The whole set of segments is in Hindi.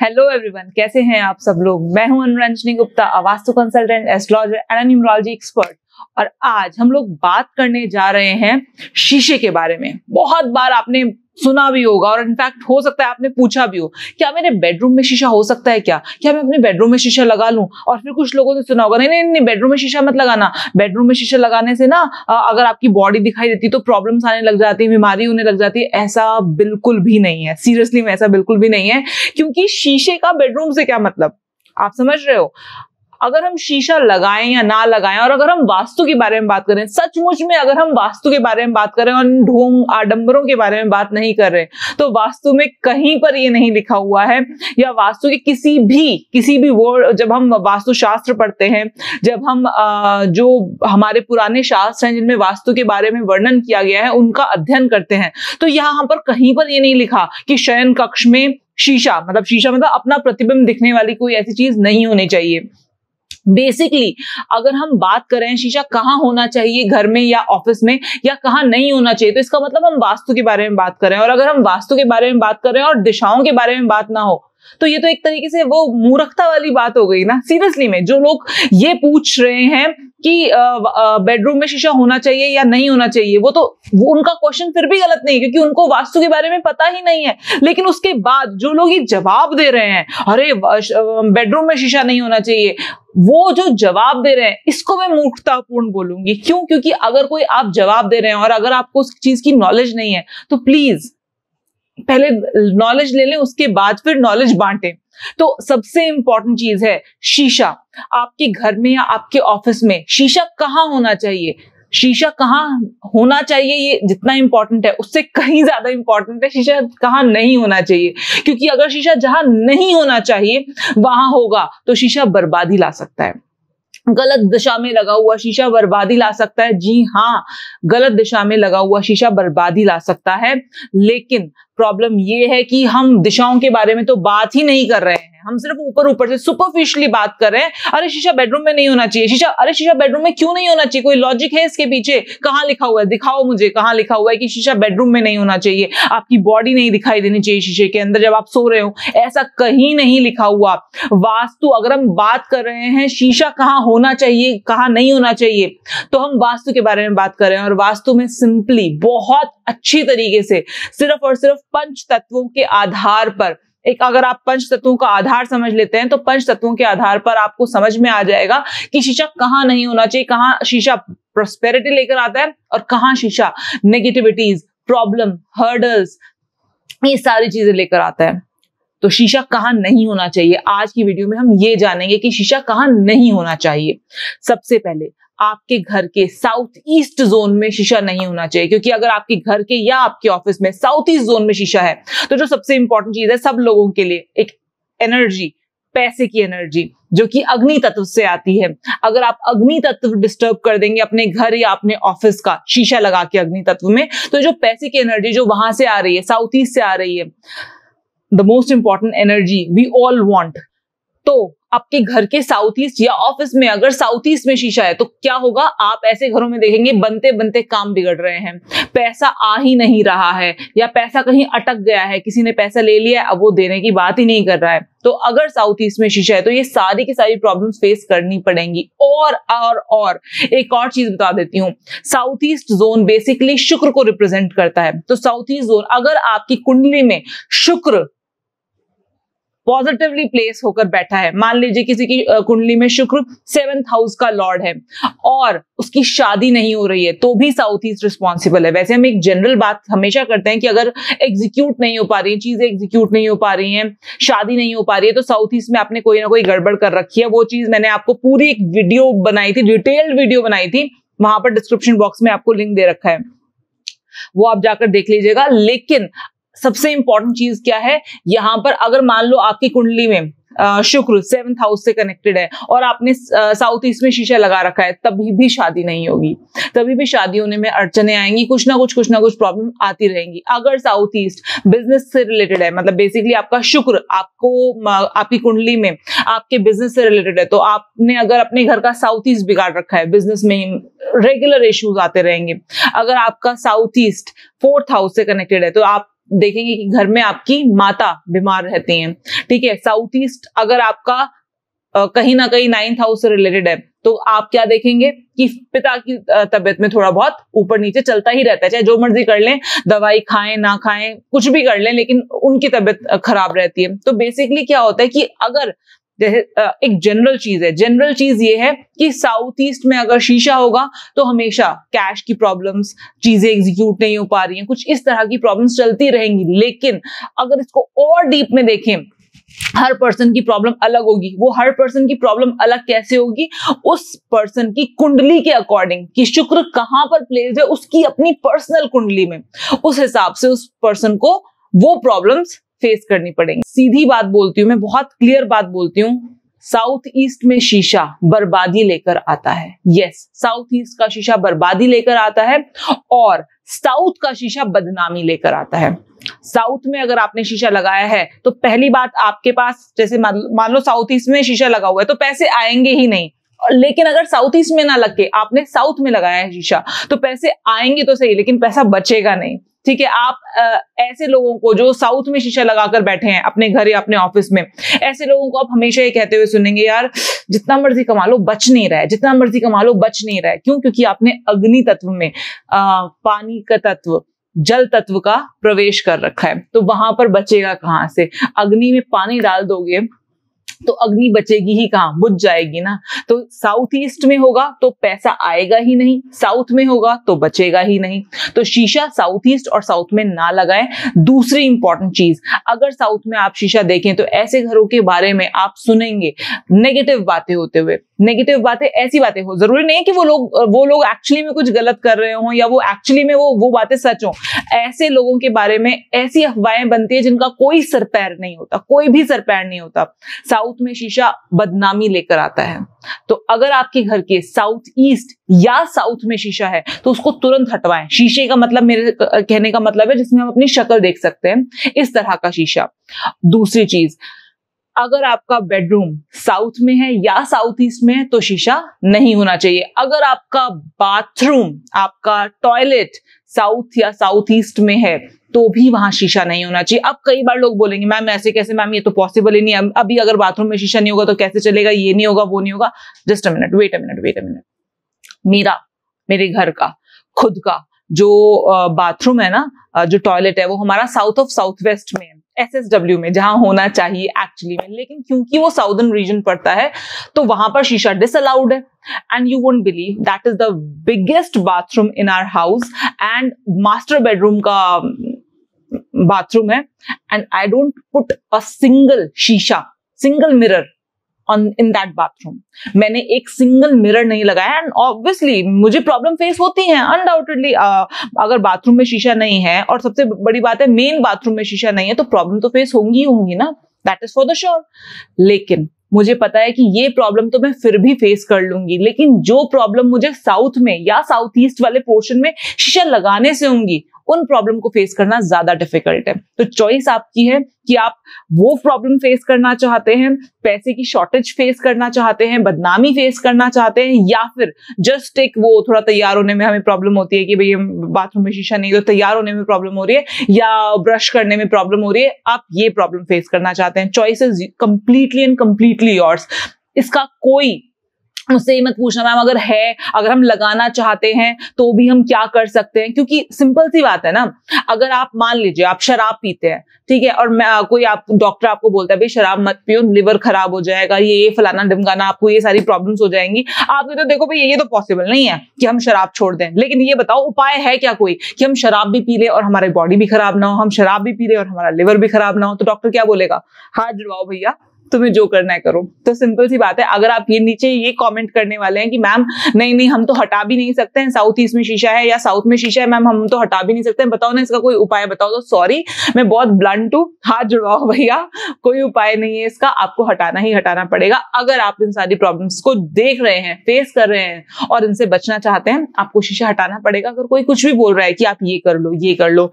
हेलो एवरीवन, कैसे हैं आप सब लोग। मैं हूं Anuranjani Gupta, vastu consultant, astrologer and numerology expert. और आज हम लोग बात करने जा रहे हैं शीशे के बारे में। बहुत बार आपने सुना भी होगा और इनफैक्ट हो सकता है आपने पूछा भी हो, क्या मेरे बेडरूम में शीशा हो सकता है, क्या मैं अपने बेडरूम में शीशा लगा लूं। और फिर कुछ लोगों ने सुना होगा, नहीं नहीं नहीं, बेडरूम में शीशा मत लगाना। बेडरूम में शीशा लगाने से ना अगर आपकी बॉडी दिखाई देती तो प्रॉब्लम्स आने लग जाती है, बीमारी होने लग जाती है। ऐसा बिल्कुल भी नहीं है, सीरियसली में ऐसा बिल्कुल भी नहीं है। क्योंकि शीशे का बेडरूम से क्या मतलब, आप समझ रहे हो। अगर हम शीशा लगाएं या ना लगाएं, और अगर हम वास्तु के बारे में बात करें, सचमुच में अगर हम वास्तु के बारे में बात करें और ढोंग आडंबरों के बारे में बात नहीं कर रहे, तो वास्तु में कहीं पर ये नहीं लिखा हुआ है, या वास्तु के किसी भी वर्ड, जब हम वास्तु शास्त्र पढ़ते हैं, जब हम जो हमारे पुराने शास्त्र हैं जिनमें वास्तु के बारे में वर्णन किया गया है, उनका अध्ययन करते हैं, तो यहाँ पर कहीं पर ये नहीं लिखा कि शयन कक्ष में शीशा मतलब अपना प्रतिबिंब दिखने वाली कोई ऐसी चीज नहीं होनी चाहिए। बेसिकली अगर हम बात करें शीशा कहाँ होना चाहिए, घर में या ऑफिस में, या कहाँ नहीं होना चाहिए, तो इसका मतलब हम वास्तु के बारे में बात कर रहे हैं। और अगर हम वास्तु के बारे में बात कर रहे हैं और दिशाओं के बारे में बात ना हो, तो ये तो एक तरीके से वो मूर्खता वाली बात हो गई ना। सीरियसली में जो लोग ये पूछ रहे हैं कि बेडरूम में शीशा होना चाहिए या नहीं होना चाहिए, वो उनका क्वेश्चन फिर भी गलत नहीं है, क्योंकि उनको वास्तु के बारे में पता ही नहीं है। लेकिन उसके बाद जो लोग ये जवाब दे रहे हैं, अरे बेडरूम में शीशा नहीं होना चाहिए, वो जो जवाब दे रहे हैं, इसको मैं मूर्खतापूर्ण बोलूंगी। क्यों? क्योंकि अगर कोई आप जवाब दे रहे हैं और अगर आपको उस चीज की नॉलेज नहीं है, तो प्लीज पहले नॉलेज ले लें, उसके बाद फिर नॉलेज बांटें। तो सबसे इंपॉर्टेंट चीज है शीशा। आपके घर में या आपके ऑफिस में शीशा कहाँ होना चाहिए, शीशा कहाँ होना चाहिए, ये जितना इंपॉर्टेंट है उससे कहीं ज्यादा इंपॉर्टेंट है शीशा कहाँ नहीं होना चाहिए। क्योंकि अगर शीशा जहां नहीं होना चाहिए वहां होगा तो शीशा बर्बादी ला सकता है। गलत दिशा में लगा हुआ शीशा बर्बादी ला सकता है। जी हाँ, गलत दिशा में लगा हुआ शीशा बर्बादी ला सकता है। लेकिन प्रॉब्लम ये है कि हम दिशाओं के बारे में तो बात ही नहीं कर रहे हैं, हम सिर्फ ऊपर से सुपरफिशियली बात कर रहे हैं। अरे शीशा बेडरूम में नहीं होना चाहिए, शीशा बेडरूम में क्यों नहीं होना चाहिए, कोई लॉजिक है इसके पीछे? कहाँ लिखा हुआ है, दिखाओ मुझे कहाँ लिखा हुआ है कि शीशा बेडरूम में नहीं होना चाहिए, आपकी बॉडी नहीं दिखाई देनी चाहिए शीशे के अंदर जब आप सो रहे हो। ऐसा कहीं नहीं लिखा हुआ। वास्तु, अगर हम बात कर रहे हैं शीशा कहाँ होना चाहिए कहाँ नहीं होना चाहिए, तो हम वास्तु के बारे में बात कर रहे हैं। और वास्तु में सिंपली बहुत अच्छी तरीके से सिर्फ और सिर्फ पंच तत्वों के आधार पर, अगर आप पंच तत्वों का आधार समझ लेते हैं, तो पंच तत्वों के आधार पर आपको समझ में आ जाएगा कि शीशा कहाँ नहीं होना चाहिए, कहाँ शीशा प्रोस्पेरिटी लेकर आता है और कहाँ शीशा नेगेटिविटीज, प्रॉब्लम, हर्डल्स, ये सारी चीजें लेकर आता है। तो शीशा कहाँ नहीं होना चाहिए, आज की वीडियो में हम ये जानेंगे कि शीशा कहाँ नहीं होना चाहिए। सबसे पहले आपके घर के साउथ ईस्ट जोन में शीशा नहीं होना चाहिए, क्योंकि अगर आपके घर के या आपके ऑफिस में साउथ ईस्ट जोन में शीशा है, तो जो सबसे इंपॉर्टेंट चीज है सब लोगों के लिए, एक एनर्जी, पैसे की एनर्जी जो कि अग्नि तत्व से आती है। अगर आप अग्नि तत्व डिस्टर्ब कर देंगे अपने घर या अपने ऑफिस का शीशा लगा के अग्नि तत्व में, तो जो पैसे की एनर्जी जो वहां से आ रही है, साउथ ईस्ट से आ रही है, the most important energy we all want, तो आपके घर के साउथ ईस्ट या ऑफिस में अगर साउथ ईस्ट में शीशा है, तो क्या होगा, आप ऐसे घरों में देखेंगे बनते बनते काम बिगड़ रहे हैं, पैसा आ ही नहीं रहा है, या पैसा कहीं अटक गया है, किसी ने पैसा ले लिया, अब वो देने की बात ही नहीं कर रहा है। तो अगर साउथ ईस्ट में शीशा है तो ये सारी की सारी प्रॉब्लम्स फेस करनी पड़ेंगी। और एक और चीज बता देती हूँ, साउथ ईस्ट जोन बेसिकली शुक्र को रिप्रेजेंट करता है। तो साउथ ईस्ट जोन, अगर आपकी कुंडली में शुक्र पॉजिटिवली प्लेस होकर बैठा है, मान लीजिए किसी की कुंडली में शुक्र 7th हाउस का लॉर्ड है और उसकी शादी नहीं हो रही है, तो भी साउथ ईस्ट रिस्पॉन्सिबल है। वैसे हम एक जनरल बात हमेशा करते हैं कि अगर एग्जीक्यूट नहीं हो पा रही है, चीजें एग्जीक्यूट नहीं हो पा रही हैं, शादी नहीं हो पा रही है, तो साउथ ईस्ट में आपने कोई ना कोई गड़बड़ कर रखी है। वो चीज मैंने आपको पूरी एक वीडियो बनाई थी, डिटेल्ड वीडियो बनाई थी, वहां पर डिस्क्रिप्शन बॉक्स में आपको लिंक दे रखा है, वो आप जाकर देख लीजिएगा। लेकिन सबसे इंपॉर्टेंट चीज क्या है, यहां पर अगर मान लो आपकी कुंडली में शुक्र 7th हाउस से कनेक्टेड है और आपने साउथ ईस्ट में शीशा लगा रखा है, तभी भी शादी नहीं होगी, तभी भी शादी होने में अड़चने आएंगी, कुछ ना कुछ प्रॉब्लम आती रहेंगी। अगर साउथ ईस्ट बिजनेस से रिलेटेड है, मतलब बेसिकली आपका शुक्र आपको आपकी कुंडली में आपके बिजनेस से रिलेटेड है, तो आपने अगर अपने घर का साउथ ईस्ट बिगाड़ रखा है, बिजनेस में रेगुलर इश्यूज आते रहेंगे। अगर आपका साउथ ईस्ट 4th हाउस से कनेक्टेड है, तो आप देखेंगे कि घर में आपकी माता बीमार रहती हैं, ठीक है, साउथ ईस्ट अगर आपका कहीं ना कहीं 9th हाउस से रिलेटेड है, तो आप क्या देखेंगे कि पिता की तबीयत में थोड़ा बहुत ऊपर नीचे चलता ही रहता है, चाहे जो मर्जी कर लें, दवाई खाएं ना खाएं, कुछ भी कर लें, लेकिन उनकी तबीयत खराब रहती है। तो बेसिकली क्या होता है कि अगर एक जनरल चीज ये है कि साउथ ईस्ट में अगर शीशा होगा तो हमेशा कैश की प्रॉब्लम्स, चीजें एग्जीक्यूट नहीं हो पा रही हैं, कुछ इस तरह की प्रॉब्लम्स चलती रहेंगी। लेकिन अगर इसको और डीप में देखें, हर पर्सन की प्रॉब्लम अलग होगी। वो हर पर्सन की प्रॉब्लम अलग कैसे होगी? उस पर्सन की कुंडली के अकॉर्डिंग कि शुक्र कहां पर प्लेस है उसकी अपनी पर्सनल कुंडली में, उस हिसाब से उस पर्सन को वो प्रॉब्लम्स फेस करनी पड़ेंगी। सीधी बात बोलती हूं मैं, बहुत क्लियर बात बोलती हूं, साउथ ईस्ट में शीशा बर्बादी लेकर आता है। यस, साउथ ईस्ट का शीशा बर्बादी लेकर आता है और साउथ का शीशा बदनामी लेकर आता है। साउथ में अगर आपने शीशा लगाया है तो पहली बात, आपके पास जैसे मान लो साउथ ईस्ट में शीशा लगा हुआ है तो पैसे आएंगे ही नहीं। लेकिन अगर साउथ ईस्ट में ना लग के आपने साउथ में लगाया है शीशा, तो पैसे आएंगे तो सही, लेकिन पैसा बचेगा नहीं। ठीक है, आप ऐसे लोगों को जो साउथ में शीशा लगाकर बैठे हैं अपने घर या अपने ऑफिस में, ऐसे लोगों को आप हमेशा ये कहते हुए सुनेंगे, यार जितना मर्जी कमा लो बच नहीं रहा है, जितना मर्जी कमा लो बच नहीं रहा है। क्यों? क्योंकि आपने अग्नि तत्व में पानी का तत्व, जल तत्व का प्रवेश कर रखा है, तो वहां पर बचेगा कहां से? अग्नि में पानी डाल दोगे तो अग्नि बचेगी ही कहां? बुझ जाएगी ना। तो साउथ ईस्ट में होगा तो पैसा आएगा ही नहीं, साउथ में होगा तो बचेगा ही नहीं। तो शीशा साउथ ईस्ट और साउथ में ना लगाएं। दूसरी इंपॉर्टेंट चीज, अगर साउथ में आप शीशा देखें तो ऐसे घरों के बारे में आप सुनेंगे नेगेटिव बातें होते हुए। नेगेटिव बातें ऐसी बातें हो, जरूरी नहीं है कि वो लोग एक्चुअली में कुछ गलत कर रहे हो या वो एक्चुअली में वो बातें सच हो। ऐसे लोगों के बारे में ऐसी अफवाहें बनती है जिनका कोई सर पैर नहीं होता, कोई भी सर पैर नहीं होता। साउथ में शीशा बदनामी लेकर आता है। तो अगर आपके घर के साउथ ईस्ट या साउथ में शीशा है तो उसको तुरंत हटवाएं। शीशे का मतलब, मेरे कहने का मतलब है जिसमें हम अपनी शक्ल देख सकते हैं, इस तरह का शीशा। दूसरी चीज, अगर आपका बेडरूम साउथ में है या साउथ ईस्ट में है तो शीशा नहीं होना चाहिए। अगर आपका बाथरूम, आपका टॉयलेट साउथ या साउथ ईस्ट में है तो भी वहां शीशा नहीं होना चाहिए। अब कई बार लोग बोलेंगे, मैम ऐसे कैसे, मैम ये तो पॉसिबल ही नहीं है, अभी अगर बाथरूम में शीशा नहीं होगा तो कैसे चलेगा, ये नहीं होगा, वो नहीं होगा। Just a minute, wait a minute. मेरे घर का खुद का जो बाथरूम है ना, जो टॉयलेट है, वो हमारा साउथ ऑफ साउथ वेस्ट में है, SSW में, जहां होना चाहिए एक्चुअली में, लेकिन क्योंकि वो साउदर्न रीजन पड़ता है तो वहां पर शीशा डिसअलाउड है। And you won't believe, that is the biggest bathroom in our house and master bedroom का बाथरूम है, and I don't put a single mirror in that bathroom. मैंने एक सिंगल मिरर नहीं लगाया एंड ऑब्वियसली मुझे प्रॉब्लम फेस होती है अनडाउटेडली। अगर बाथरूम में शीशा नहीं है, और सबसे बड़ी बात है मेन बाथरूम में शीशा नहीं है, तो प्रॉब्लम तो फेस होंगी ना, that is for the sure. लेकिन मुझे पता है कि ये प्रॉब्लम तो मैं फिर भी फेस कर लूंगी, लेकिन जो प्रॉब्लम मुझे साउथ में या साउथ ईस्ट वाले पोर्शन में शीशा लगाने से होंगी, उन प्रॉब्लम को फेस करना ज्यादा डिफिकल्ट है। तो चॉइस आपकी है कि आप वो प्रॉब्लम फेस करना चाहते हैं, पैसे की शॉर्टेज फेस करना चाहते हैं, बदनामी फेस करना चाहते हैं, या फिर जस्ट एक वो थोड़ा तैयार होने में हमें प्रॉब्लम होती है कि भाई बाथरूम में शीशा नहीं तो तैयार होने में प्रॉब्लम हो रही है या ब्रश करने में प्रॉब्लम हो रही है, आप ये प्रॉब्लम फेस करना चाहते हैं। Choice is completely and completely yours. इसका कोई मुझसे ये मत पूछना मैम अगर हम लगाना चाहते हैं तो भी हम क्या कर सकते हैं, क्योंकि सिंपल सी बात है ना। अगर आप मान लीजिए आप शराब पीते हैं, ठीक है, और कोई डॉक्टर आपको बोलता है भाई शराब मत पियो, लिवर खराब हो जाएगा, ये फलाना ढिमकाना, आपको ये सारी प्रॉब्लम्स हो जाएंगी। आप कहते हो देखो भाई ये तो पॉसिबल नहीं है कि हम शराब छोड़ दें, लेकिन ये बताओ उपाय है क्या कोई कि हम शराब भी पी ले और हमारी बॉडी भी खराब ना हो, हम शराब भी पी ले और हमारा लिवर भी खराब ना हो? तो डॉक्टर क्या बोलेगा? हाथ जुड़वाओ भैया, तुम्हें जो करना है करो। तो सिंपल सी बात है, अगर आप ये नीचे ये कमेंट करने वाले हैं कि मैम नहीं हम तो हटा भी नहीं सकते हैं, साउथ ईस्ट में शीशा है या साउथ में शीशा है मैम, हम तो हटा भी नहीं सकते हैं, बताओ ना इसका कोई उपाय बताओ, तो सॉरी मैं बहुत ब्लंट हूं, हाथ जुड़वाओ भैया, कोई उपाय नहीं है इसका, आपको हटाना ही हटाना पड़ेगा। अगर आप इन सारी प्रॉब्लम्स को देख रहे हैं, फेस कर रहे हैं और इनसे बचना चाहते हैं, आपको शीशा हटाना पड़ेगा। अगर कोई कुछ भी बोल रहा है कि आप ये कर लो,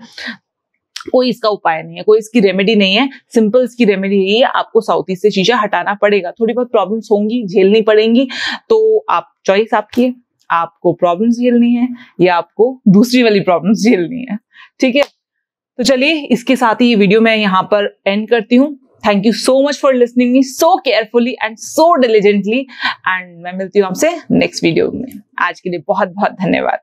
कोई इसका उपाय नहीं है, कोई इसकी रेमेडी नहीं है। सिंपल इसकी रेमेडी यही है, आपको साउथ ईस्ट से शीशा हटाना पड़ेगा। थोड़ी बहुत प्रॉब्लम्स होंगी, झेलनी पड़ेंगी, तो आप चॉइस आपकी है, आपको प्रॉब्लम्स झेलनी है या आपको दूसरी वाली प्रॉब्लम्स झेलनी है, ठीक है। तो चलिए इसके साथ ही ये वीडियो मैं यहाँ पर एंड करती हूँ। Thank you so much for listening me so carefully and so diligently, and मैं मिलती हूँ आपसे नेक्स्ट वीडियो में। आज के लिए बहुत बहुत धन्यवाद।